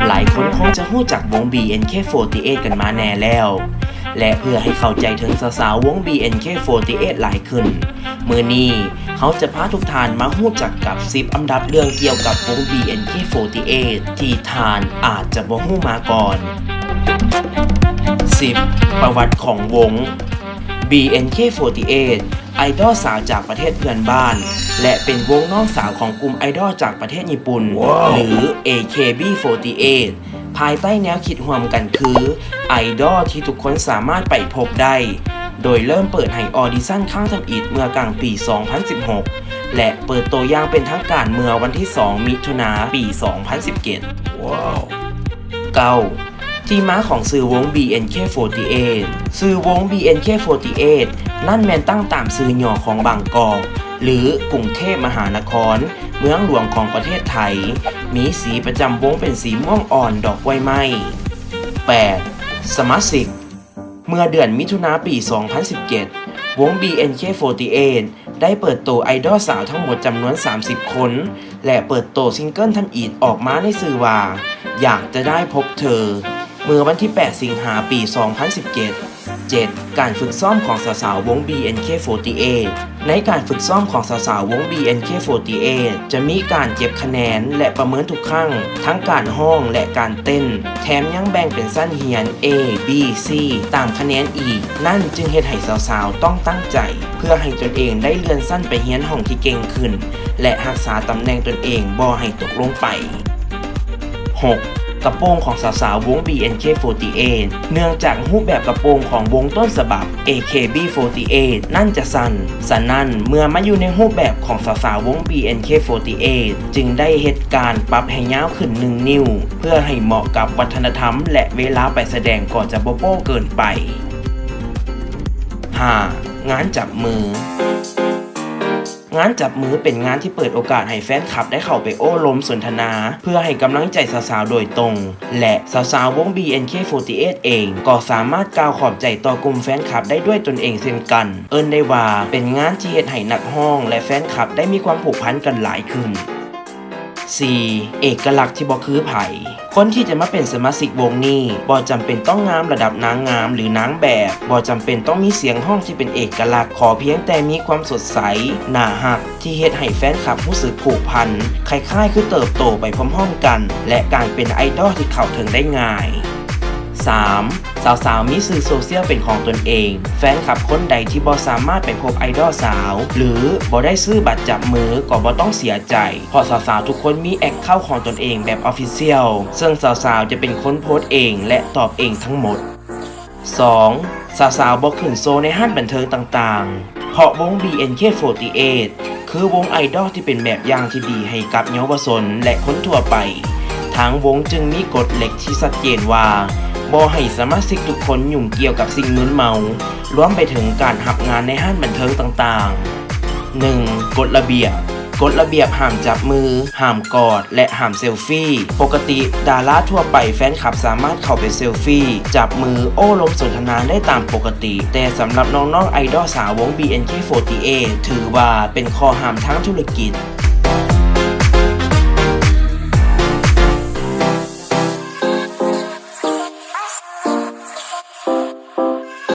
หลายคนคงจะรู้จักวง BNK48 กันมาแน่แล้ว และเพื่อให้เข้าใจถึงสาวๆวง BNK48 หลายขึ้นมื้อนี้เขาจะพาทุกท่านมารู้จักกับ10อันดับเรื่องเกี่ยวกับวง BNK48 ที่ท่านอาจจะบ่รู้มาก่อน 10. ประวัติของวง BNK48 ไอดอลสาวจากประเทศเพื่อนบ้านและเป็นวงน้องสาวของกลุ่มไอดอลจากประเทศญี่ปุ่น หรือ AKB48 ภายใต้แนวคิดร่วมกันคือไอดอลที่ทุกคนสามารถไปพบได้โดยเริ่มเปิดให้ออดิชั่นครั้งทำอิฐเมื่อกลางปี 2016 และเปิดตัวอย่างเป็นทางการเมื่อวันที่ 2 มิถุนายน ปี 2017 9. ที่มาของชื่อวง BNK48 ชื่อวง BNK48 นั่นแม่นตั้งตามชื่อย่อของบางกอกหรือกรุงเทพมหานครเมืองหลวงของประเทศไทยมีสีประจำวงเป็นสีม่วงอ่อนดอกไว้ไม้ 8. สมาชิกเมื่อเดือนมิถุนายน ปี 2017 วง BNK48 ได้เปิดตัวไอดอลสาวทั้งหมดจำนวน 30 คนและเปิดตัวซิงเกิลทำอิฐออกมาในชื่อว่าอยากจะได้พบเธอเมื่อวันที่ 8 สิงหาคม ปี 2017 7. การฝึกซ้อมของสาวๆวง BNK48 ในการฝึกซ้อมของสาวๆวง BNK48 จะมีการเก็บคะแนนและประเมินทุกครั้งทั้งการห้องและการเต้นแถมยังแบ่งเป็นชั้นเรียน A B C ตามคะแนนอีกนั่นจึงเฮ็ดให้สาวๆต้องตั้งใจเพื่อให้ตนเองได้เลื่อนชั้นไปเรียนห้องที่เก่งขึ้นและรักษาตำแหน่งตนเองบ่ให้ตกลงไป 6. กระโปรงของสาวๆวง BNK48 เนื่องจากรูปแบบกระโปรงของวงต้นฉบับ AKB48 นั่นจะสั้นนั่นเมื่อมาอยู่ในรูปแบบของสาวๆวง BNK48 จึงได้เหตุการณ์ปรับให้ยาวขึ้น1 นิ้วเพื่อให้เหมาะกับวัฒนธรรมและเวลาไปแสดงก่อนจะโป๊ะเกินไป 5. งานจับมืองานจับมือเป็นงานที่เปิดโอกาสให้แฟนคลับได้เข้าไปโอ้ล้มสนทนาเพื่อให้กำลังใจสาวๆโดยตรงและสาวๆวง BNK48 เองก็สามารถกล่าวขอบใจต่อกลุ่มแฟนคลับได้ด้วยตนเองเช่นกันได้ว่าเป็นงานที่เฮ็ดให้นักร้องและแฟนคลับได้มีความผูกพันกันหลายขึ้น 4. เอกลักษณ์ที่บ่คือไผคนที่จะมาเป็นสมาชิกวงนี้บ่จำเป็นต้องงามระดับนางงามหรือนางแบบบ่จำเป็นต้องมีเสียงห้องที่เป็นเอกลักษณ์ขอเพียงแต่มีความสดใสน่ารักที่เฮ็ดให้แฟนคลับรู้สึกผูกพันคล้ายๆคือเติบโตไปพร้อมๆกันและการเป็นไอดอลที่เข้าถึงได้ง่าย 3. สาวๆมีสื่อโซเชียลเป็นของตนเองแฟนคลับคนใดที่บ่สามารถไปพบไอดอลสาวหรือบ่ได้ซื้อบัตรจับมือก็บ่ต้องเสียใจเพราะสาวๆทุกคนมีแอคเคาท์ของตนเองแบบ Official ซึ่งสาวๆจะเป็นคนโพสต์เองและตอบเองทั้งหมด 2. สาวๆบ่ขึ้นโซในห้างบันเทิงต่างๆเพราะวง BNK48 คือวงไอดอลที่เป็นแบบอย่างที่ดีให้กับเยาวชนและคนทั่วไปทางวงจึงมีกฎเหล็กที่ชัดเจนว่าบ่ให้สมาชิกทุกคนยุ่งเกี่ยวกับสิ่งมึนเมารวมไปถึงการรับงานในห้างบันเทิงต่างๆ 1. กฎระเบียบห้ามจับมือห้ามกอดและห้ามเซลฟี่ปกติดาราทั่วไปแฟนคลับสามารถเข้าไปเซลฟี่จับมือโอ้ล้มสนทนาได้ตามปกติแต่สำหรับน้องๆไอดอลสาววง BNK48 ถือว่าเป็นข้อห้ามทางธุรกิจ